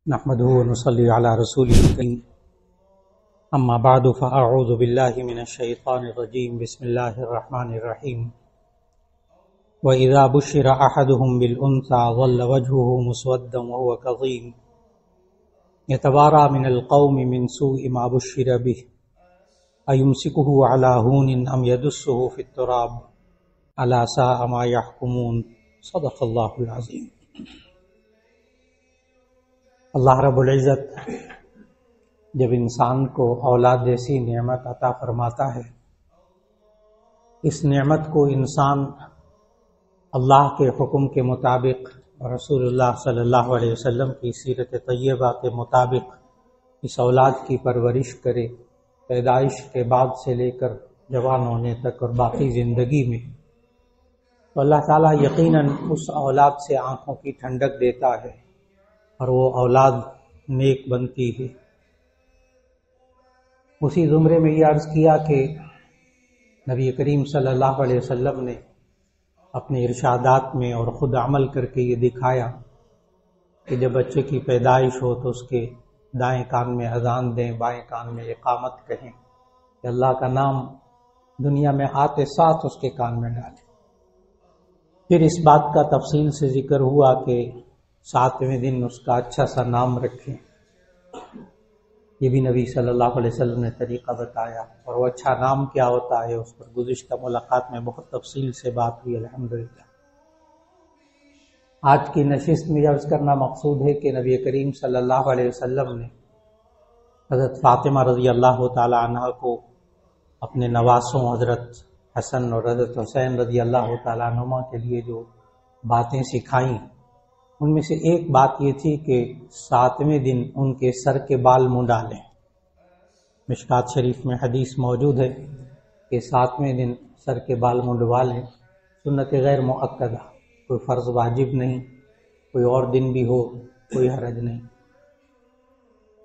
نحمده ونصلي على رسوله الكريم اما بعد فاعوذ بالله من الشيطان الرجيم بسم الله الرحمن الرحيم واذا بشر احدهم بالانثى ظل وجهه مسودا وهو كظيم يتوارى من القوم من سوء ما بشر به ايمسكه على هون ام يدسه في التراب الا ساء ما يحكمون صدق الله العظيم۔ اللہ رب العزت جب انسان کو اولاد جیسی نعمت عطا فرماتا ہے، اس نعمت کو انسان اللہ کے حکم کے مطابق اور رسول اللہ صلی اللہ علیہ وسلم کی سیرت طیبہ کے مطابق اس اولاد کی پرورش کرے، پیدائش کے بعد سے لے کر جوان ہونے تک اور باقی زندگی میں، تو اللہ تعالیٰ یقیناً اس اولاد سے آنکھوں کی ٹھنڈک دیتا ہے اور وہ اولاد نیک بنتی ہے۔ اسی زمرے میں یہ عرض کیا کہ نبی کریم صلی اللہ علیہ وسلم نے اپنے ارشادات میں اور خود عمل کر کے یہ دکھایا کہ جب بچے کی پیدائش ہو تو اس کے دائیں کان میں اذان دیں، بائیں کان میں اقامت کہیں کہ اللہ کا نام دنیا میں آتے ساتھ اس کے کان میں ڈالیں۔ پھر اس بات کا تفصیل سے ذکر ہوا کہ 7ویں دن اس کا اچھا سا نام رکھیں، یہ بھی نبی صلی اللہ علیہ وسلم نے طریقہ بتایا، اور وہ اچھا نام کیا ہوتا ہے اس پر گزشتہ ملاقات میں بہت تفصیل سے بات ہوئی الحمدللہ۔ آج کی نشست میں عرض کرنا مقصود ہے کہ نبی کریم صلی اللہ علیہ وسلم نے حضرت فاطمہ رضی اللہ تعالی عنہ کو اپنے نواسوں حضرت حسن اور حضرت حسین رضی اللہ تعالی عنہما کے لیے جو باتیں سکھائیں، ان میں سے ایک بات یہ تھی کہ 7ویں دن ان کے سر کے بال منڈا لیں۔ مشکات شریف میں حدیث موجود ہے کہ 7ویں دن سر کے بال منڈوا لیں، سنت غیر مؤکدہ، کوئی فرض واجب نہیں، کوئی اور دن بھی ہو کوئی حرج نہیں۔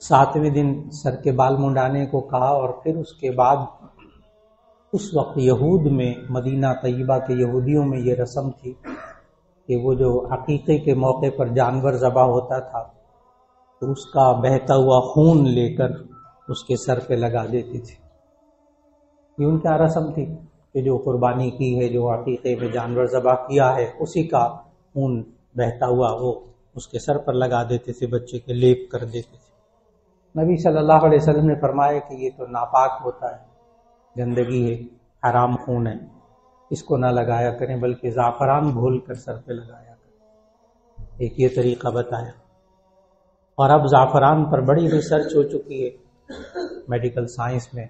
7ویں دن سر کے بال منڈانے کو کہا، اور پھر اس کے بعد اس وقت یہود میں، مدینہ طیبہ کے یہودیوں میں یہ رسم تھی کہ وہ جو عقیقے کے موقع پر جانور ذبح ہوتا تھا تو اس کا بہتا ہوا خون لے کر اس کے سر پہ لگا دیتے تھے۔ یہ ان کا رسم تھی کہ جو قربانی کی ہے، جو عقیقے میں جانور ذبح کیا ہے، اسی کا خون بہتا ہوا وہ اس کے سر پر لگا دیتے تھے، بچے کے لیپ کر دیتے تھے۔ نبی صلی اللہ علیہ وسلم نے فرمایا کہ یہ تو ناپاک ہوتا ہے، گندگی ہے، حرام خون ہے، اس کو نہ لگایا کریں، بلکہ زعفران گھول کر سر پہ لگایا کریں۔ ایک یہ طریقہ بتایا۔ اور اب زعفران پر بڑی ریسرچ ہو چکی ہے، میڈیکل سائنس میں،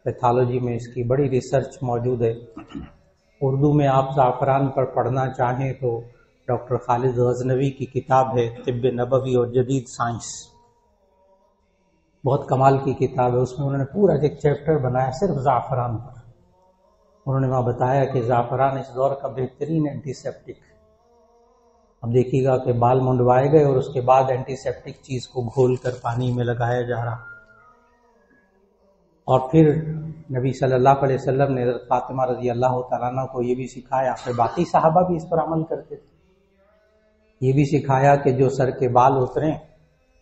پیتھالوجی میں اس کی بڑی ریسرچ موجود ہے۔ اردو میں آپ زعفران پر پڑھنا چاہیں تو ڈاکٹر خالد غزنوی کی کتاب ہے طب نبوی اور جدید سائنس، بہت کمال کی کتاب ہے۔ اس میں انہوں نے پورا ایک چیپٹر بنایا صرف زعفران پر۔ انہوں نے وہاں بتایا کہ زعفران اس دور کا بہترین اینٹی سیپٹک۔ اب دیکھیے گا کہ بال منڈوائے گئے اور اس کے بعد اینٹی سیپٹک چیز کو گھول کر پانی میں لگایا جا رہا۔ اور پھر نبی صلی اللہ علیہ وسلم نے حضرت فاطمہ رضی اللہ تعالیٰ عنہ کو یہ بھی سکھایا، پھر باقی صحابہ بھی اس پر عمل کرتے تھے، یہ بھی سکھایا کہ جو سر کے بال اتریں،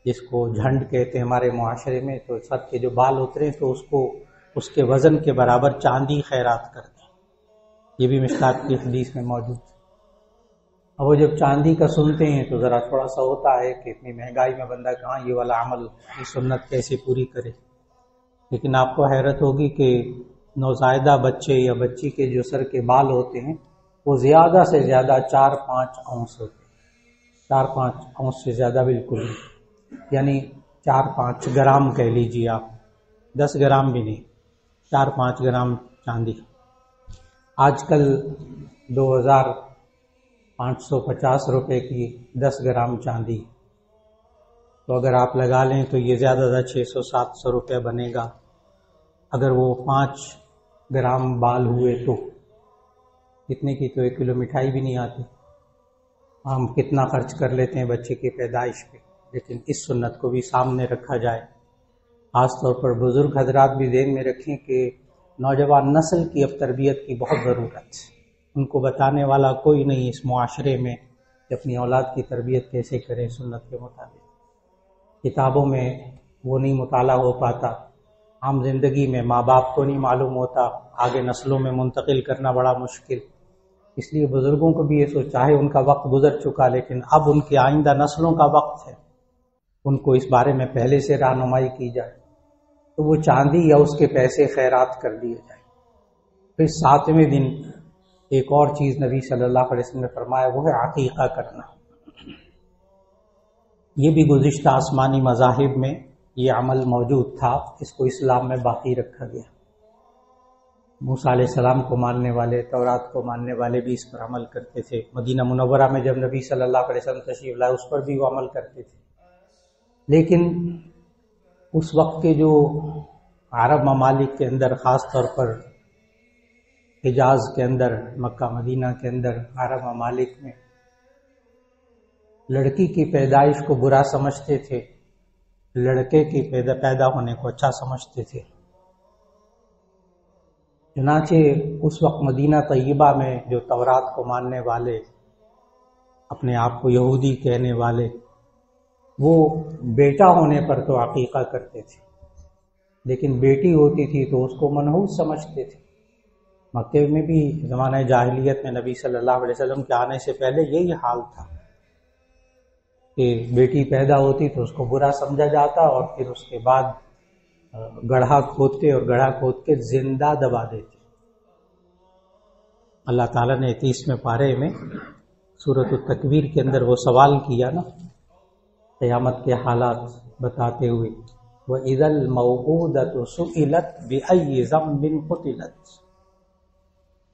جس کو جھنڈ کہتے ہیں ہمارے معاشرے میں، تو سر کے جو بال اتریں تو اس کو اس کے وزن کے برابر چاندی خیرات کرتے ہیں۔ یہ بھی مشکات کی حدیث میں موجود ہے۔ اب وہ جب چاندی کا سنتے ہیں تو ذرا تھوڑا سا ہوتا ہے کہ اتنی مہنگائی میں بندہ کہاں یہ والا عمل، یہ سنت کیسے پوری کرے۔ لیکن آپ کو حیرت ہوگی کہ نوزائیدہ بچے یا بچی کے جو سر کے بال ہوتے ہیں وہ زیادہ سے زیادہ 4-5 اونس ہوتے ہیں، 4-5 اونس سے زیادہ بالکل نہیں، یعنی 4-5 گرام کہہ لیجیے آپ، 10 گرام بھی نہیں، 4-5 گرام چاندی۔ آج کل 2550 روپے کی 10 گرام چاندی، تو اگر آپ لگا لیں تو یہ زیادہ 600-700 روپے بنے گا۔ اگر وہ 5 گرام بال ہوئے تو اتنے کی تو 1 کلو مٹھائی بھی نہیں آتی۔ ہم کتنا خرچ کر لیتے ہیں بچے کی پیدائش پہ، لیکن اس سنت کو بھی سامنے رکھا جائے۔ خاص طور پر بزرگ حضرات بھی ذہن میں رکھیں کہ نوجوان نسل کی اب تربیت کی بہت ضرورت ہے۔ ان کو بتانے والا کوئی نہیں اس معاشرے میں کہ اپنی اولاد کی تربیت کیسے کریں سنت کے مطابق۔ کتابوں میں وہ نہیں مطالعہ ہو پاتا، عام زندگی میں ماں باپ کو نہیں معلوم ہوتا، آگے نسلوں میں منتقل کرنا بڑا مشکل، اس لیے بزرگوں کو بھی یہ سوچا ہے ان کا وقت گزر چکا، لیکن اب ان کی آئندہ نسلوں کا وقت ہے، ان کو اس بارے میں پہلے سے رہنمائی کی جائے، تو وہ چاندی یا اس کے پیسے خیرات کر دیے جائیں۔ پھر 7ویں دن ایک اور چیز نبی صلی اللہ علیہ وسلم نے فرمایا، وہ ہے عقیقہ کرنا۔ یہ بھی گزشتہ آسمانی مذاہب میں یہ عمل موجود تھا، اس کو اسلام میں باقی رکھا گیا۔ موسیٰ علیہ السلام کو ماننے والے، تورات کو ماننے والے بھی اس پر عمل کرتے تھے۔ مدینہ منورہ میں جب نبی صلی اللہ علیہ وسلم تشریف لائے اس پر بھی وہ عمل کرتے تھے، لیکن اس وقت کے جو عرب ممالک کے اندر، خاص طور پر حجاز کے اندر، مکہ مدینہ کے اندر عرب ممالک میں لڑکی کی پیدائش کو برا سمجھتے تھے، لڑکے کی پیدا ہونے کو اچھا سمجھتے تھے۔ چنانچہ اس وقت مدینہ طیبہ میں جو تورات کو ماننے والے، اپنے آپ کو یہودی کہنے والے، وہ بیٹا ہونے پر تو عقیقہ کرتے تھے، لیکن بیٹی ہوتی تھی تو اس کو منحوس سمجھتے تھے۔ مکے میں بھی زمانہ جاہلیت میں نبی صلی اللہ علیہ وسلم کے آنے سے پہلے یہی حال تھا کہ بیٹی پیدا ہوتی تو اس کو برا سمجھا جاتا، اور پھر اس کے بعد گڑھا کھودتے اور گڑھا کھود کے زندہ دبا دیتے۔ اللہ تعالیٰ نے 30ویں پارے میں سورۃ التکویر کے اندر وہ سوال کیا نا، قیامت کے حالات بتاتے ہوئے، وَإِذَا الْمَوْءُودَةُ سُئِلَتْ بِأَيِّ ذَنبٍ قُتِلَتْ،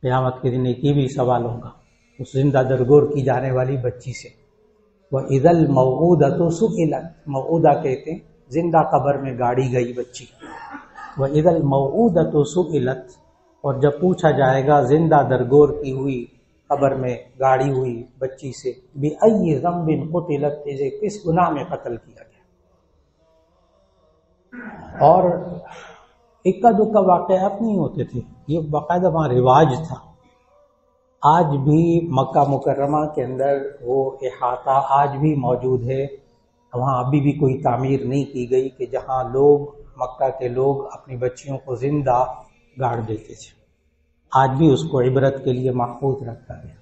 قیامت کے دن ایک یہ بھی سوال ہوگا اس زندہ درگور کی جانے والی بچی سے۔ وَإِذَا الْمَوْءُودَةُ سُئِلَتْ، موعودہ کہتے ہیں زندہ قبر میں گاڑی گئی بچی۔ وَإِذَا الْمَوْءُودَةُ سُئِلَتْ، اور جب پوچھا جائے گا زندہ درگور کی ہوئی قبر میں گاڑی ہوئی بچی سے، بِأَيِّ ذَنبٍ قُتِلَتْ، اسے کس گناہ میں قتل کیا گیا۔ اور اکا دکا واقعات نہیں ہوتے تھے، یہ باقاعدہ وہاں رواج تھا۔ آج بھی مکہ مکرمہ کے اندر وہ احاطہ آج بھی موجود ہے، وہاں ابھی بھی کوئی تعمیر نہیں کی گئی کہ جہاں لوگ، مکہ کے لوگ اپنی بچیوں کو زندہ گاڑ دیتے تھے، آج بھی اس کو عبرت کے لیے محفوظ رکھا گیا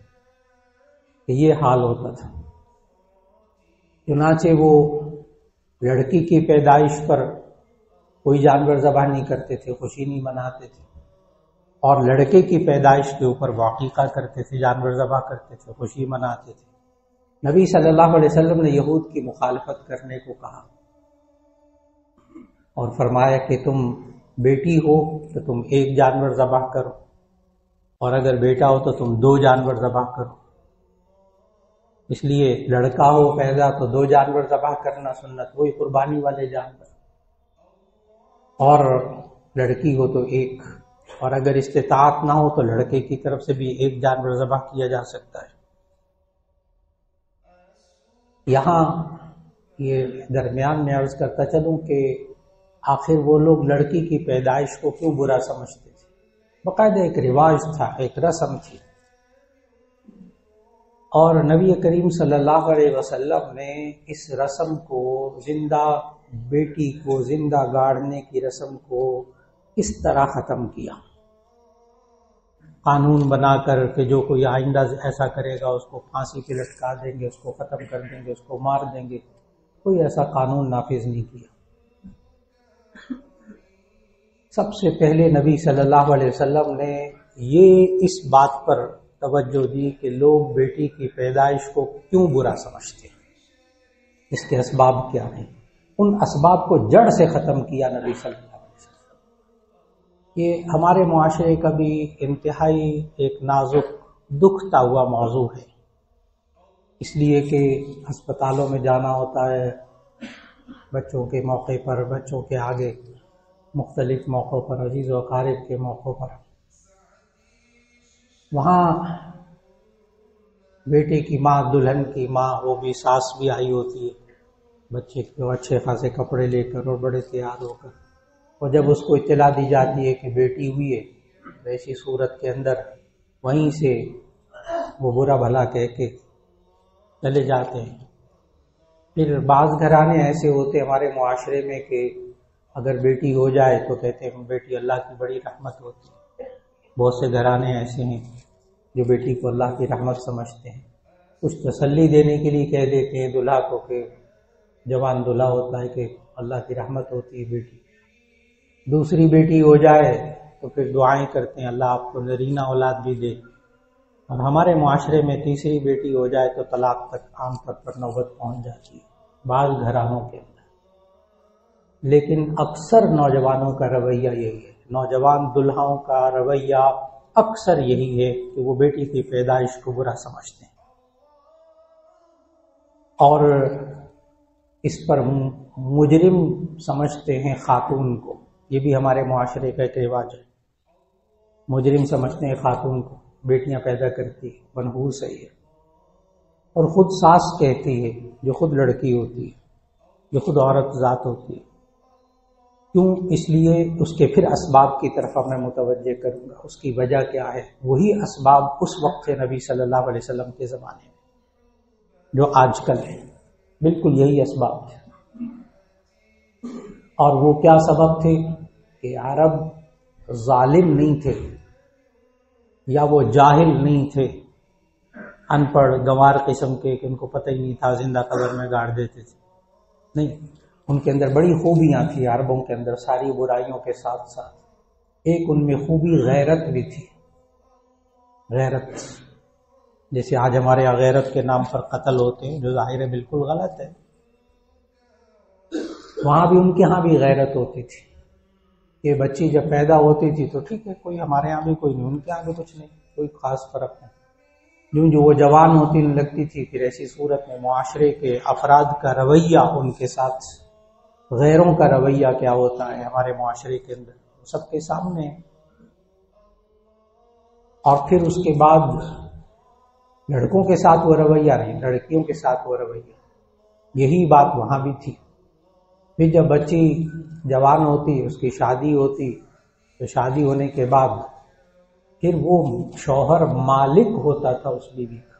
کہ یہ حال ہوتا تھا۔ چنانچہ وہ لڑکی کی پیدائش پر کوئی جانور ذبح نہیں کرتے تھے، خوشی نہیں مناتے تھے، اور لڑکے کی پیدائش کے اوپر وہ عقیقہ کرتے تھے، جانور ذبح کرتے تھے، خوشی مناتے تھے۔ نبی صلی اللہ علیہ وسلم نے یہود کی مخالفت کرنے کو کہا اور فرمایا کہ تم بیٹی ہو تو تم ایک جانور ذبح کرو، اور اگر بیٹا ہو تو تم 2 جانور ذبح کرو۔ اس لیے لڑکا ہو پیدا تو 2 جانور ذبح کرنا سنت، وہی قربانی والے جانور، اور لڑکی ہو تو 1، اور اگر استطاعت نہ ہو تو لڑکے کی طرف سے بھی 1 جانور ذبح کیا جا سکتا ہے۔ یہاں یہ درمیان میں عرض کرتا چلوں کہ آخر وہ لوگ لڑکی کی پیدائش کو کیوں برا سمجھتے تھے؟ باقاعدہ ایک رواج تھا، ایک رسم تھی، اور نبی کریم صلی اللہ علیہ وسلم نے اس رسم کو، زندہ بیٹی کو زندہ گاڑنے کی رسم کو کس طرح ختم کیا؟ قانون بنا کر کہ جو کوئی آئندہ ایسا کرے گا اس کو پھانسی پہ لٹکا دیں گے، اس کو ختم کر دیں گے، اس کو مار دیں گے، کوئی ایسا قانون نافذ نہیں کیا۔ سب سے پہلے نبی صلی اللہ علیہ وسلم نے یہ اس بات پر توجہ دی کہ لوگ بیٹی کی پیدائش کو کیوں برا سمجھتے ہیں، اس کے اسباب کیا ہیں، ان اسباب کو جڑ سے ختم کیا نبی صلی اللہ علیہ وسلم۔ یہ ہمارے معاشرے کا بھی انتہائی ایک نازک دکھتا ہوا موضوع ہے، اس لیے کہ ہسپتالوں میں جانا ہوتا ہے بچوں کے موقع پر، بچوں کے آگے مختلف موقعوں پر، عزیز و اقارب کے موقعوں پر، وہاں بیٹے کی ماں، دلہن کی ماں، وہ بھی ساس بھی آئی ہوتی ہے، بچے کو اچھے خاصے کپڑے لے کر اور بڑے تیار ہو کر، اور جب اس کو اطلاع دی جاتی ہے کہ بیٹی ہوئی ہے، ایسی صورت کے اندر وہیں سے وہ برا بھلا کہہ کے چلے جاتے ہیں۔ پھر بعض گھرانے ایسے ہوتے ہمارے معاشرے میں کہ اگر بیٹی ہو جائے تو کہتے ہیں بیٹی اللہ کی بڑی رحمت ہوتی ہے. بہت سے گھرانے ایسے ہیں جو بیٹی کو اللہ کی رحمت سمجھتے ہیں. کچھ تسلی دینے کے لیے کہہ دیتے ہیں دلہا کو کہ جوان دلہا ہوتا ہے کہ اللہ کی رحمت ہوتی ہے بیٹی. دوسری بیٹی ہو جائے تو پھر دعائیں کرتے ہیں اللہ آپ کو نرینہ اولاد بھی دے. اور ہمارے معاشرے میں تیسری بیٹی ہو جائے تو طلاق تک عام طور پر نوبت پہنچ جاتی ہے بعض گھرانوں کے اندر. لیکن اکثر نوجوانوں کا رویہ یہی ہے، نوجوان دلہاؤں کا رویہ اکثر یہی ہے کہ وہ بیٹی کی پیدائش کو برا سمجھتے ہیں اور اس پر مجرم سمجھتے ہیں خاتون کو. یہ بھی ہمارے معاشرے کا ایک رواج ہے. مجرم سمجھتے ہیں خاتون کو، بیٹیاں پیدا کرتی ہے منحوس ہے یہ. اور خود ساس کہتی ہے جو خود لڑکی ہوتی ہے، جو خود عورت ذات ہوتی ہے. کیوں؟ اس لیے اس کے پھر اسباب کی طرف میں متوجہ کروں گا. اس کی وجہ کیا ہے؟ وہی اسباب اس وقت تھے نبی صلی اللہ علیہ وسلم کے زمانے میں جو آج کل ہے. بالکل یہی اسباب تھے. اور وہ کیا سبب تھے کہ عرب ظالم نہیں تھے یا وہ جاہل نہیں تھے، ان پڑھ گنوار قسم کے کہ ان کو پتہ ہی نہیں تھا، زندہ قبر میں گاڑ دیتے تھے. نہیں، ان کے اندر بڑی خوبیاں تھیں عربوں کے اندر ساری برائیوں کے ساتھ ساتھ. ایک ان میں خوبی غیرت بھی تھی. غیرت، جیسے آج ہمارے یہاں غیرت کے نام پر قتل ہوتے ہیں جو ظاہر ہے بالکل غلط ہے. وہاں بھی ان کے ہاں بھی غیرت ہوتی تھی کہ بچی جب پیدا ہوتی تھی تو ٹھیک ہے کوئی ہمارے یہاں بھی کوئی نہیں، ان کے یہاں بھی کچھ نہیں، کوئی خاص فرق نہیں. جو وہ جوان ہوتی لگتی تھی پھر ایسی صورت میں معاشرے کے افراد کا رویہ ان کے ساتھ، غیروں کا رویہ کیا ہوتا ہے ہمارے معاشرے کے اندر سب کے سامنے. اور پھر اس کے بعد لڑکوں کے ساتھ وہ رویہ نہیں، لڑکیوں کے ساتھ وہ رویہ. یہی بات وہاں بھی تھی. پھر جب بچی جوان ہوتی اس کی شادی ہوتی تو شادی ہونے کے بعد پھر وہ شوہر مالک ہوتا تھا اس بیوی کا.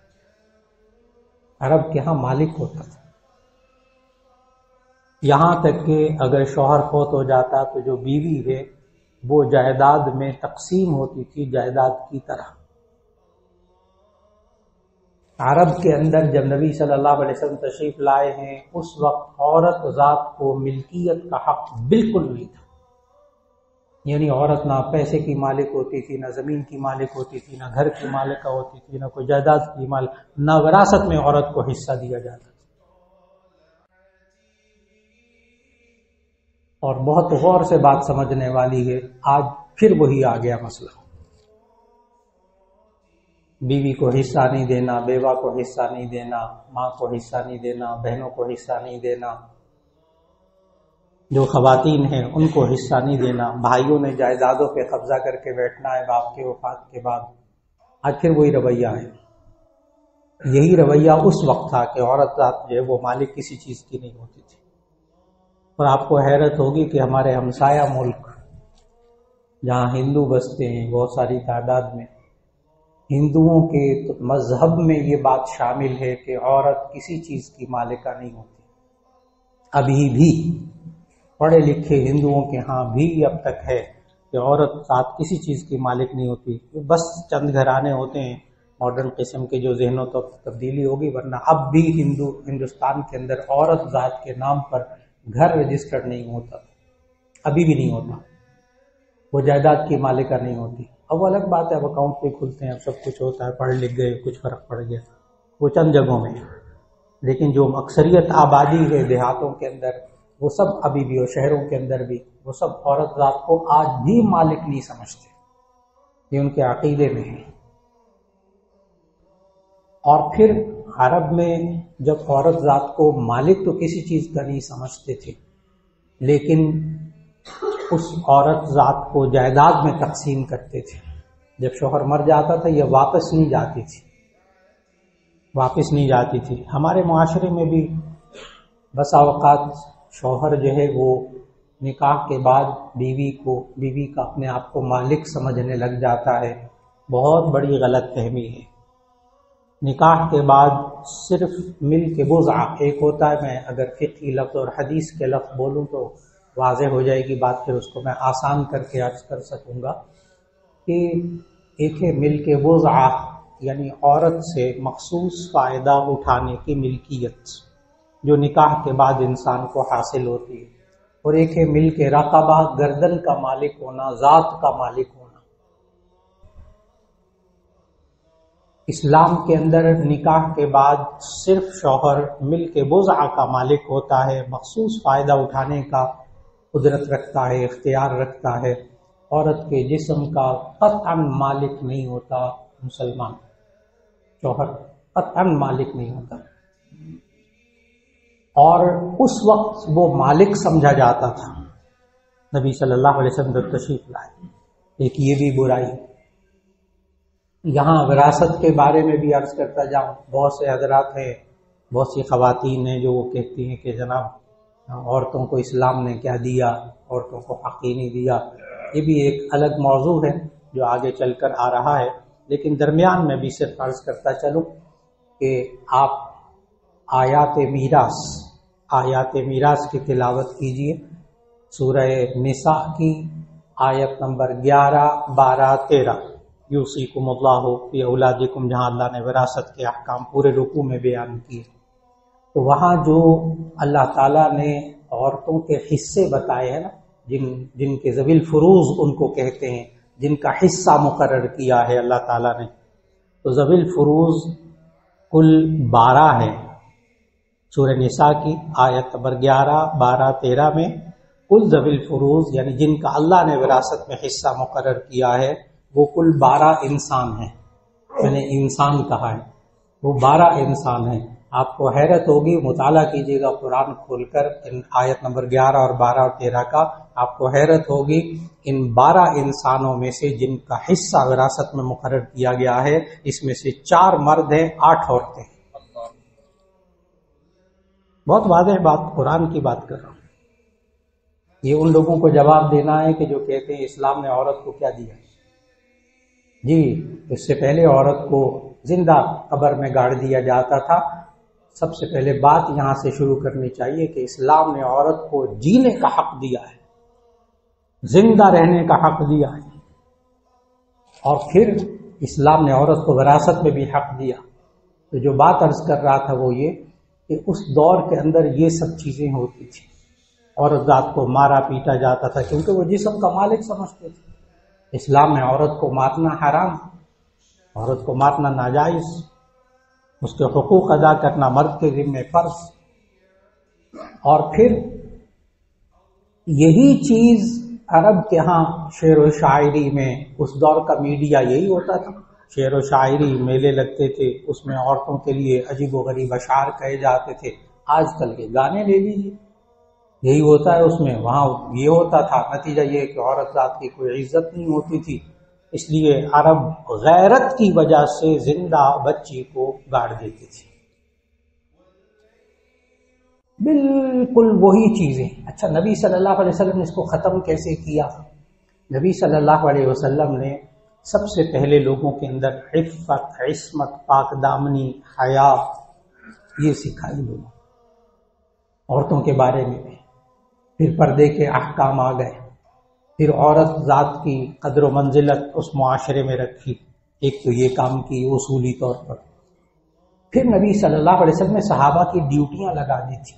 عرب کے ہاں مالک ہوتا تھا. یہاں تک کہ اگر شوہر فوت ہو جاتا تو جو بیوی ہے وہ جائیداد میں تقسیم ہوتی تھی جائیداد کی طرح. عرب کے اندر جب نبی صلی اللہ علیہ وسلم تشریف لائے ہیں اس وقت عورت ذات کو ملکیت کا حق بالکل نہیں تھا. یعنی عورت نہ پیسے کی مالک ہوتی تھی، نہ زمین کی مالک ہوتی تھی، نہ گھر کی مالکہ ہوتی تھی، نہ کوئی جائیداد کی مالک، نہ وراثت میں عورت کو حصہ دیا جاتا تھا. اور بہت غور سے بات سمجھنے والی ہے. آج پھر وہی آ گیا مسئلہ. بیوی کو حصہ نہیں دینا، بیوہ کو حصہ نہیں دینا، ماں کو حصہ نہیں دینا، بہنوں کو حصہ نہیں دینا، جو خواتین ہیں ان کو حصہ نہیں دینا، بھائیوں نے جائیدادوں پہ قبضہ کر کے بیٹھنا ہے باپ کے وفات کے بعد. آج پھر وہی رویہ ہے. یہی رویہ اس وقت تھا کہ عورت ذات جو ہے وہ مالک کسی چیز کی نہیں ہوتی تھی. اور آپ کو حیرت ہوگی کہ ہمارے ہمسایہ ملک جہاں ہندو بستے ہیں بہت ساری تعداد میں، ہندوؤں کے مذہب میں یہ بات شامل ہے کہ عورت کسی چیز کی مالکہ نہیں ہوتی. ابھی بھی پڑھے لکھے ہندوؤں کے ہاں بھی اب تک ہے کہ عورت ذات کسی چیز کی مالک نہیں ہوتی. بس چند گھرانے ہوتے ہیں ماڈرن قسم کے جو ذہنوں تو تبدیلی ہوگی، ورنہ اب بھی ہندوستان کے اندر عورت ذات کے نام پر گھر رجسٹرڈ نہیں ہوتا، ابھی بھی نہیں ہوتا. وہ جائیداد کی مالکہ نہیں ہوتی. اب وہ الگ بات ہے، اب اکاؤنٹ پہ کھلتے ہیں، اب سب کچھ ہوتا ہے، پڑھ لکھ گئے، کچھ فرق پڑ گیا، وہ چند جگہوں میں. لیکن جو اکثریت آبادی ہے دیہاتوں کے اندر وہ سب ابھی بھی، اور شہروں کے اندر بھی وہ سب عورت ذات کو آج بھی مالک نہیں سمجھتے. یہ ان کے عقیدے میں ہے. اور پھر عرب میں جب عورت ذات کو مالک تو کسی چیز کا نہیں سمجھتے تھے، لیکن اس عورت ذات کو جائیداد میں تقسیم کرتے تھے. جب شوہر مر جاتا تھا یہ واپس نہیں جاتی تھی. ہمارے معاشرے میں بھی بسا اوقات شوہر جو ہے وہ نکاح کے بعد بیوی کا اپنے آپ کو مالک سمجھنے لگ جاتا ہے. بہت بڑی غلط فہمی ہے. نکاح کے بعد صرف مل کے وضع ایک ہوتا ہے. میں اگر فقہی لفظ اور حدیث کے لفظ بولوں تو واضح ہو جائے گی بات، پھر اس کو میں آسان کر کے عرض کر سکوں گا کہ ایک ہے مل کے وضع، یعنی عورت سے مخصوص فائدہ اٹھانے کی ملکیت جو نکاح کے بعد انسان کو حاصل ہوتی ہے، اور ایک ہے مل کے رقبہ، گردن کا مالک ہونا، ذات کا مالک ہونا. اسلام کے اندر نکاح کے بعد صرف شوہر مل کے وضع کا مالک ہوتا ہے، مخصوص فائدہ اٹھانے کا قدرت رکھتا ہے، اختیار رکھتا ہے. عورت کے جسم کا قطعاً مالک نہیں ہوتا مسلمان، شوہر قطعاً مالک نہیں ہوتا. اور اس وقت وہ مالک سمجھا جاتا تھا. نبی صلی اللہ علیہ وسلم جب تشریف لائے، ایک یہ بھی برائی. یہاں وراثت کے بارے میں بھی عرض کرتا جاؤں، بہت سے حضرات ہیں، بہت سی خواتین ہیں جو وہ کہتی ہیں کہ جناب عورتوں کو اسلام نے کیا دیا، عورتوں کو حق ہی نہیں دیا. یہ بھی ایک الگ موضوع ہے جو آگے چل کر آ رہا ہے، لیکن درمیان میں بھی صرف عرض کرتا چلوں کہ آپ آیات میراث کی تلاوت کیجئے. سورہ نساء کی آیت نمبر 11، 12، 13، یوصیکم اللہ فی اولادکم، جہاں اللہ نے وراثت کے احکام پورے رکوع میں بیان کیے. تو وہاں جو اللہ تعالیٰ نے عورتوں کے حصے بتائے ہیں نا، جن کے ذوی الفروض ان کو کہتے ہیں، جن کا حصہ مقرر کیا ہے اللہ تعالیٰ نے، تو ذوی الفروض کل 12 ہیں. سورہ نساء کی آیت نمبر 11، 12، 13 میں کل ذوی الفروض یعنی جن کا اللہ نے وراثت میں حصہ مقرر کیا ہے وہ کل 12 انسان ہیں. میں نے انسان کہا ہے، وہ 12 انسان ہیں. آپ کو حیرت ہوگی، مطالعہ کیجیے گا قرآن کھول کر ان آیت نمبر 11 اور 12 اور 13 کا. آپ کو حیرت ہوگی ان 12 انسانوں میں سے جن کا حصہ وراثت میں مقرر کیا گیا ہے، اس میں سے 4 مرد ہیں، 8 عورتیں. بہت واضح بات، قرآن کی بات کر رہا ہوں. یہ ان لوگوں کو جواب دینا ہے کہ جو کہتے ہیں اسلام نے عورت کو کیا دیا. جی، اس سے پہلے عورت کو زندہ قبر میں گاڑ دیا جاتا تھا. سب سے پہلے بات یہاں سے شروع کرنی چاہیے کہ اسلام نے عورت کو جینے کا حق دیا ہے، زندہ رہنے کا حق دیا ہے، اور پھر اسلام نے عورت کو وراثت میں بھی حق دیا. تو جو بات عرض کر رہا تھا وہ یہ کہ اس دور کے اندر یہ سب چیزیں ہوتی تھی. عورت ذات کو مارا پیٹا جاتا تھا کیونکہ وہ جسم کا مالک سمجھتے تھے. اسلام میں عورت کو مارنا حرام، عورت کو مارنا ناجائز، اس کے حقوق ادا کرنا مرد کے ذمہ فرض. اور پھر یہی چیز عرب کے ہاں شعر و شاعری میں، اس دور کا میڈیا یہی ہوتا تھا. شعر و شاعری میلے لگتے تھے، اس میں عورتوں کے لیے عجیب و غریب اشعار کہے جاتے تھے. آج کل کے گانے لے لیجیے، یہی ہوتا ہے اس میں. وہاں یہ ہوتا تھا، نتیجہ یہ کہ عورت ذات کی کوئی عزت نہیں ہوتی تھی. اس لیے عرب غیرت کی وجہ سے زندہ بچی کو گاڑ دیتی تھی. بالکل وہی چیزیں. اچھا، نبی صلی اللہ علیہ وسلم نے اس کو ختم کیسے کیا؟ نبی صلی اللہ علیہ وسلم نے سب سے پہلے لوگوں کے اندر عفت، عصمت، پاک دامنی، حیا یہ سکھائی لوگوں عورتوں کے بارے میں. پھر پردے کے احکام آ گئے، پھر عورت ذات کی قدر و منزلت اس معاشرے میں رکھی. ایک تو یہ کام کی اصولی طور پر. پھر نبی صلی اللہ علیہ وسلم نے صحابہ کی ڈیوٹیاں لگا دی تھی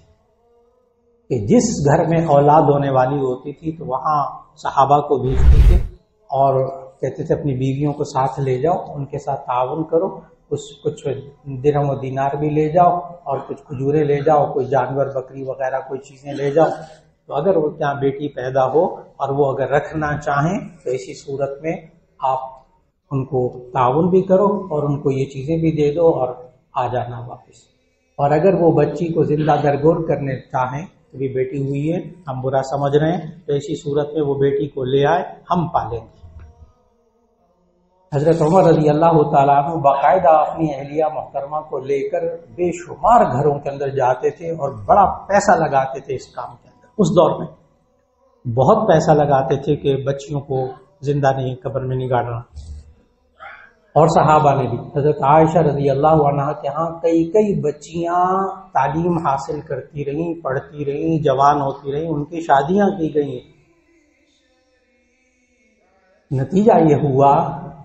کہ جس گھر میں اولاد ہونے والی ہوتی تھی تو وہاں صحابہ کو بھیجتے تھے اور کہتے تھے اپنی بیویوں کو ساتھ لے جاؤ، ان کے ساتھ تعاون کرو، کچھ درہم و دینار بھی لے جاؤ اور کچھ کھجورے لے جاؤ، کوئی جانور بکری وغیرہ کوئی چیزیں لے جاؤ. تو اگر وہ کیا بیٹی پیدا ہو اور وہ اگر رکھنا چاہیں تو ایسی صورت میں آپ ان کو تعاون بھی کرو اور ان کو یہ چیزیں بھی دے دو اور آ جانا واپس. اور اگر وہ بچی کو زندہ درگور کرنے چاہیں تو بھی بیٹی ہوئی ہے، ہم برا سمجھ رہے ہیں، تو ایسی صورت میں وہ بیٹی کو لے آئے، ہم پالیں گے. حضرت عمر رضی اللہ تعالیٰ عنہ باقاعدہ اپنی اہلیہ محترمہ کو لے کر بے شمار گھروں کے اندر جاتے تھے اور بڑا پیسہ لگاتے تھے اس کام کے اندر. اس دور میں بہت پیسہ لگاتے تھے کہ بچیوں کو زندہ نہیں، قبر میں نہیں گاڑنا. اور صحابہ نے بھی. حضرت عائشہ رضی اللہ عنہا کے ہاں کئی بچیاں تعلیم حاصل کرتی رہیں، پڑھتی رہیں، جوان ہوتی رہیں، ان کی شادیاں کی گئی ہیں. نتیجہ یہ ہوا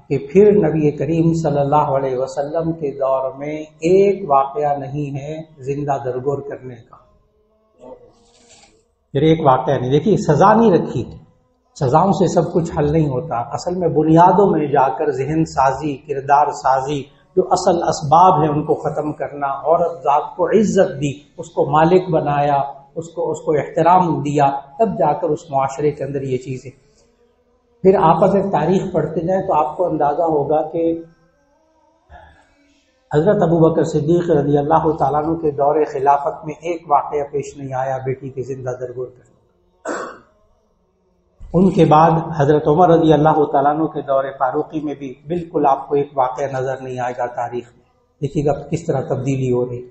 کہ پھر نبی کریم صلی اللہ علیہ وسلم کے دور میں ایک واقعہ نہیں ہے زندہ درگور کرنے کا. پھر ایک واقعہ نہیں. دیکھیے سزا نہیں رکھی، سزاؤں سے سب کچھ حل نہیں ہوتا. اصل میں بنیادوں میں جا کر ذہن سازی، کردار سازی، جو اصل اسباب ہیں ان کو ختم کرنا، عورت ذات کو عزت دی، اس کو مالک بنایا، اس کو احترام دیا، تب جا کر اس معاشرے کے اندر یہ چیزیں. پھر آپ اگر تاریخ پڑھتے جائیں تو آپ کو اندازہ ہوگا کہ حضرت ابوبکر صدیق رضی اللہ تعالیٰ عنہ کے دور خلافت میں ایک واقعہ پیش نہیں آیا بیٹی کے زندہ درگور کرنے. ان کے بعد حضرت عمر رضی اللہ تعالیٰ عنہ کے دور فاروقی میں بھی بالکل آپ کو ایک واقعہ نظر نہیں آئے گا تاریخ میں. دیکھیے گا کس طرح تبدیلی ہو رہی.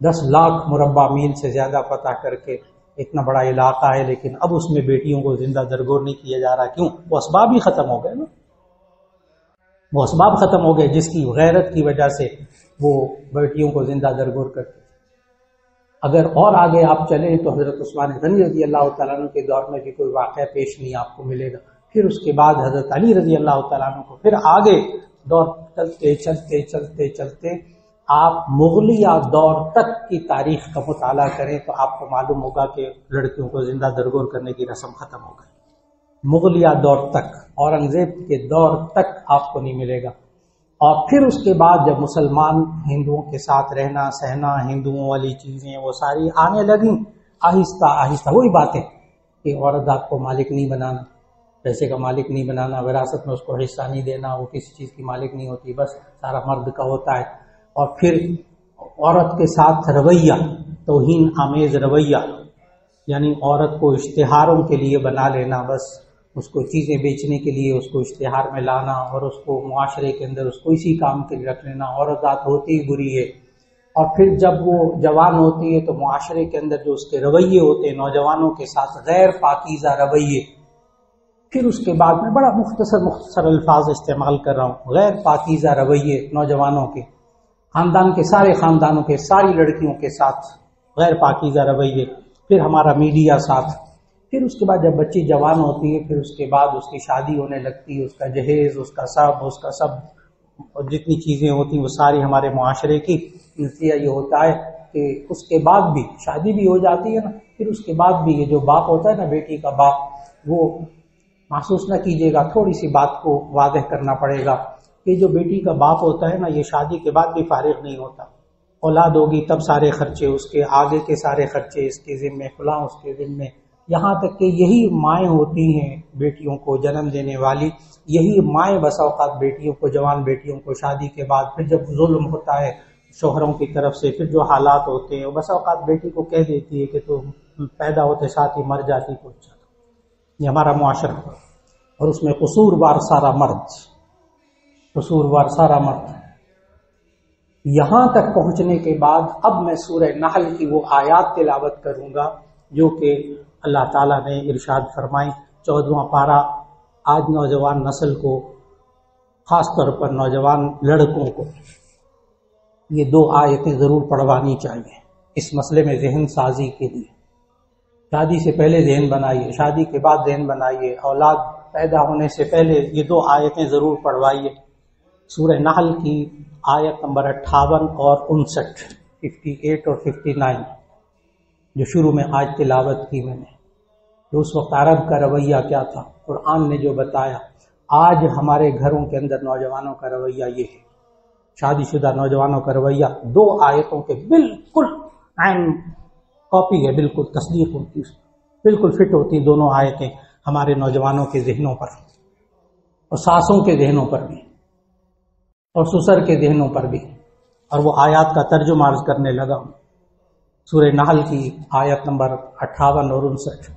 10 لاکھ مربع میل سے زیادہ فتح کر کے اتنا بڑا علاقہ ہے، لیکن اب اس میں بیٹیوں کو زندہ درگور نہیں کیا جا رہا. کیوں؟ وہ اسباب ہی ختم ہو گئے نا. وہ اسباب ختم ہو گئے جس کی غیرت کی وجہ سے وہ بیٹیوں کو زندہ درگور کرتے. اگر اور آگے آپ چلیں تو حضرت عثمان غنی رضی اللہ تعالیٰ عنہ کے دور میں بھی کوئی واقعہ پیش نہیں آپ کو ملے گا. پھر اس کے بعد حضرت علی رضی اللہ تعالیٰ عنہ کو، پھر آگے دور چلتے آپ مغلیہ دور تک کی تاریخ کا مطالعہ کریں تو آپ کو معلوم ہوگا کہ لڑکیوں کو زندہ درگور کرنے کی رسم ختم ہو گئی. مغلیہ دور تک، اورنگزیب کے دور تک آپ کو نہیں ملے گا. اور پھر اس کے بعد جب مسلمان ہندوؤں کے ساتھ رہنا سہنا، ہندوؤں والی چیزیں وہ ساری آنے لگیں آہستہ آہستہ. وہی باتیں کہ عورت ذات کو مالک نہیں بنانا، پیسے کا مالک نہیں بنانا، وراثت میں اس کو حصہ نہیں دینا، وہ کسی چیز کی مالک نہیں ہوتی، بس سارا مرد کا ہوتا ہے. اور پھر عورت کے ساتھ رویہ، توہین آمیز رویہ، یعنی عورت کو اشتہاروں کے لیے بنا لینا، بس اس کو چیزیں بیچنے کے لیے اس کو اشتہار میں لانا اور اس کو معاشرے کے اندر اس کو اسی کام کے لیے رکھ لینا. عورت ذات ہوتی ہی بری ہے. اور پھر جب وہ جوان ہوتی ہے تو معاشرے کے اندر جو اس کے رویے ہوتے ہیں نوجوانوں کے ساتھ غیر پاکیزہ رویے. پھر اس کے بعد میں بڑا مختصر الفاظ استعمال کر رہا ہوں، غیر پاکیزہ رویے نوجوانوں کے، خاندان کے سارے خاندانوں کے ساری لڑکیوں کے ساتھ غیر پاکیزہ رویے. پھر ہمارا میڈیا ساتھ. پھر اس کے بعد جب بچی جوان ہوتی ہے پھر اس کے بعد اس کی شادی ہونے لگتی ہے، اس کا جہیز، اس کا سب جتنی چیزیں ہوتی ہیں وہ ساری ہمارے معاشرے کی. نتیجہ یہ ہوتا ہے کہ اس کے بعد بھی شادی بھی ہو جاتی ہے نا، پھر اس کے بعد بھی یہ جو باپ ہوتا ہے نا، بیٹی کا باپ، وہ محسوس نہ کیجیے گا، تھوڑی سی بات کو واضح کرنا پڑے گا کہ جو بیٹی کا باپ ہوتا ہے نا، یہ شادی کے بعد بھی فارغ نہیں ہوتا. اولاد ہوگی تب سارے خرچے اس کے، آگے کے سارے خرچے اس کے ذمے، فلاں اس کے ذمے. یہاں تک کہ یہی مائیں ہوتی ہیں بیٹیوں کو جنم دینے والی، یہی مائیں بس اوقات بیٹیوں کو، جوان بیٹیوں کو شادی کے بعد پھر جب ظلم ہوتا ہے شوہروں کی طرف سے، پھر جو حالات ہوتے ہیں بس اوقات بیٹی کو کہہ دیتی ہے کہ تو پیدا ہوتے ساتھ ہی مر جاتی. کو یہ ہمارا معاشرہ، اور اس میں قصوروار سارا مرد. یہاں تک پہنچنے کے بعد اب میں سورہ نحل کی وہ آیات تلاوت کروں گا جو کہ اللہ تعالیٰ نے ارشاد فرمائی. 14واں پارہ. آج نوجوان نسل کو، خاص طور پر نوجوان لڑکوں کو، یہ 2 آیتیں ضرور پڑھوانی چاہیے اس مسئلے میں ذہن سازی کے لیے. شادی سے پہلے ذہن بنائیے، شادی کے بعد ذہن بنائیے، اولاد پیدا ہونے سے پہلے یہ 2 آیتیں ضرور پڑھوائیے. سورہ نحل کی آیت نمبر 58 اور 59، 58 اور 59 جو شروع میں آج تلاوت کی میں نے. تو اس وقت عرب کا رویہ کیا تھا، قرآن نے جو بتایا. آج ہمارے گھروں کے اندر نوجوانوں کا رویہ یہ ہے، شادی شدہ نوجوانوں کا رویہ 2 آیتوں کے بالکل عین کاپی ہے، بالکل تصدیق ہوتی، بالکل فٹ ہوتی دونوں آیتیں ہمارے نوجوانوں کے ذہنوں پر، اور ساسوں کے ذہنوں پر بھی، اور سسر کے ذہنوں پر بھی. اور وہ آیات کا ترجمہ عرض کرنے لگا ہوں. سورہ نحل کی آیت نمبر 58 اور 59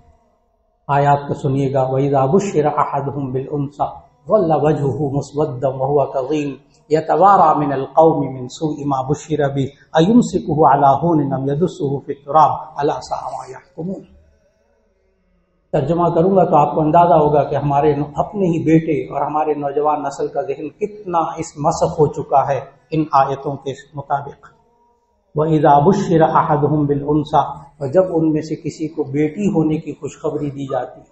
آیات کو سنیے گا. وَإِذَا بُشِّرَ أَحَدُهُم بِالْأُنثَىٰ ظَلَّ وَجْهُهُ مُسْوَدًّا وَهُوَ كَظِيمٌ يَتَوَارَىٰ مِنَ الْقَوْمِ مِنْ سُوءِ مَا بُشِّرَ بِهِ أَيُمْسِكُهُ عَلَىٰ هُونٍ أَمْ يَدُسُّهُ فِي التُّرَابِ أَلَا سَاءَ مَا يَحْكُمُونَ. ترجمہ کروں گا تو آپ کو اندازہ ہوگا کہ ہمارے اپنے ہی بیٹے اور ہمارے نوجوان نسل کا ذہن کتنا اس مسخ ہو چکا ہے ان آیتوں کے مطابق۔ وَإِذَا بُشِّرَ أَحَدُهُمْ بِالْأُنثىٰ، اور جب ان میں سے کسی کو بیٹی ہونے کی خوشخبری دی جاتی ہے۔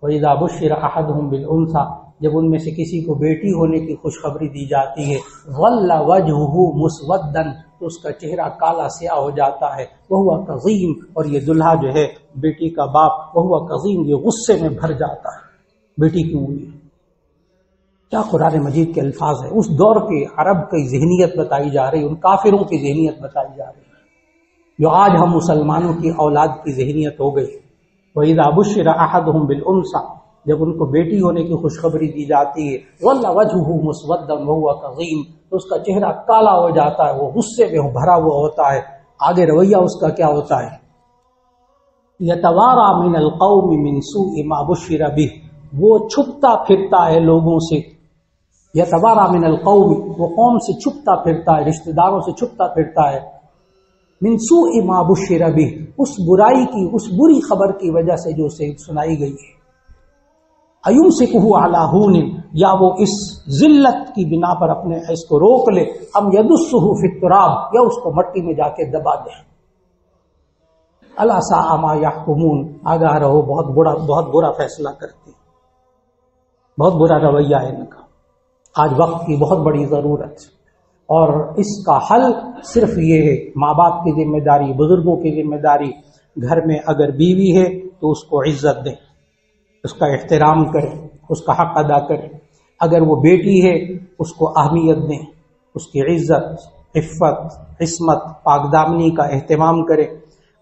وَإِذَا بُشِّرَ أَحَدُهُمْ بِالْأُنثىٰ، جب ان میں سے کسی کو بیٹی ہونے کی خوشخبری دی جاتی ہے، ظَلَّ وَجْهُهُ مُسْوَدًّا، تو اس کا چہرہ کالا سیاہ ہو جاتا ہے، وَهُوَ كَظِيمٌ، اور یہ دلہا جو ہے بیٹی کا باپ، وَهُوَ كَظِيمٌ، یہ غصے میں بھر جاتا ہے، بیٹی کیوں ہوئی؟ کیا قرآن مجید کے الفاظ ہیں! اس دور کے عرب کی ذہنیت بتائی جا رہی، ان کافروں کی ذہنیت بتائی جا رہی، جو آج ہم مسلمانوں کی اولاد کی ذہنیت ہو گئی۔ وَإِذَا بُشِّرَ أَحَدُهُمْ بِالْأُنثىٰ، جب ان کو بیٹی ہونے کی خوشخبری دی جاتی ہے، وَلَّ وَجْهُهُ مُسْوَدًّا وَهُوَ كَظِيمٌ، تو اس کا چہرہ کالا ہو جاتا ہے، وہ غصے میں بھرا ہوا ہوتا ہے۔ آگے رویہ اس کا کیا ہوتا ہے؟ يَتَوَارَى مِنَ الْقَوْمِ مِنْ سُوءِ مَا بُشِّرَ بِهِ، وہ چھپتا پھرتا ہے لوگوں سے۔ يَتَوَارَى مِنَ الْقَوْمِ، وہ قوم سے چھپتا پھرتا ہے، رشتہ داروں سے چھپتا پھرتا ہے۔ مِنْ سُوءِ مَا بُشِّرَ بِهِ، اس برائی کی، اس بری خبر کی وجہ سے جو اسے سنائی گئی ہے۔ أَيُمْسِكُهُ عَلَىٰ هُونٍ، یا وہ اس ذلت کی بنا پر اپنے اس کو روک لے، أَمْ يَدُسُّهُ فِي التُّرَابِ، یا اس کو مٹی میں جا کے دبا دے۔ أَلَا سَاءَ مَا يَحْكُمُونَ، آگاہ رہو، بہت برا فیصلہ کرتے ہیں، بہت برا رویہ ہے ان کا۔ آج وقت کی بہت بڑی ضرورت ہے، اور اس کا حل صرف یہ ہے، ماں باپ کی ذمہ داری، بزرگوں کی ذمہ داری، گھر میں اگر بیوی ہے تو اس کو عزت دیں، اس کا احترام کریں، اس کا حق ادا کریں۔ اگر وہ بیٹی ہے اس کو اہمیت دیں، اس کی عزت، عفت، عصمت، پاک دامنی کا اہتمام کریں۔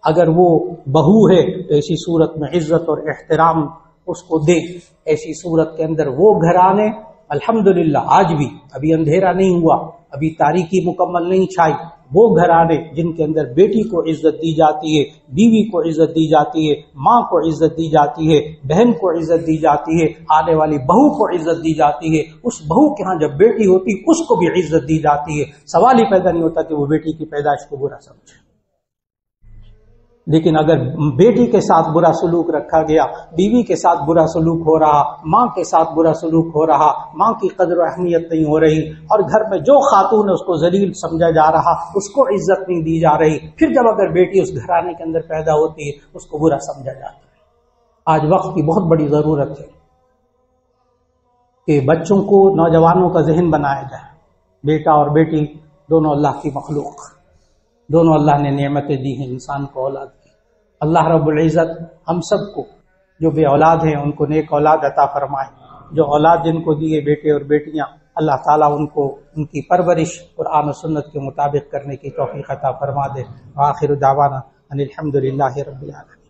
اگر وہ بہو ہے تو ایسی صورت میں عزت اور احترام اس کو دیں۔ ایسی صورت کے اندر وہ گھرانے، الحمدللہ آج بھی، ابھی اندھیرا نہیں ہوا، ابھی تاریکی مکمل نہیں چھائی، وہ گھرانے جن کے اندر بیٹی کو عزت دی جاتی ہے، بیوی کو عزت دی جاتی ہے، ماں کو عزت دی جاتی ہے، بہن کو عزت دی جاتی ہے، آنے والی بہو کو عزت دی جاتی ہے، اس بہو کے ہاں جب بیٹی ہوتی اس کو بھی عزت دی جاتی ہے۔ سوال ہی پیدا نہیں ہوتا کہ وہ بیٹی کی پیدائش کو برا سمجھے۔ لیکن اگر بیٹی کے ساتھ برا سلوک رکھا گیا، بیوی کے ساتھ برا سلوک ہو رہا، ماں کے ساتھ برا سلوک ہو رہا، ماں کی قدر و اہمیت نہیں ہو رہی، اور گھر میں جو خاتون ہے اس کو ذلیل سمجھا جا رہا، اس کو عزت نہیں دی جا رہی، پھر جب اگر بیٹی اس گھرانے کے اندر پیدا ہوتی ہے اس کو برا سمجھا جاتا ہے۔ آج وقت کی بہت بڑی ضرورت ہے کہ بچوں کو، نوجوانوں کا ذہن بنایا جائے۔ بیٹا اور بیٹی دونوں اللہ کی مخلوق، دونوں اللہ نے نعمتیں دی ہیں انسان کو اولاد کی۔ اللہ رب العزت ہم سب کو جو بے اولاد ہیں ان کو نیک اولاد عطا فرمائے، جو اولاد جن کو دیے بیٹے اور بیٹیاں، اللہ تعالیٰ ان کو ان کی پرورش قرآن و سنت کے مطابق کرنے کی توفیق عطا فرما دے۔ وآخر دعوانا ان الحمد للہ رب العالمین۔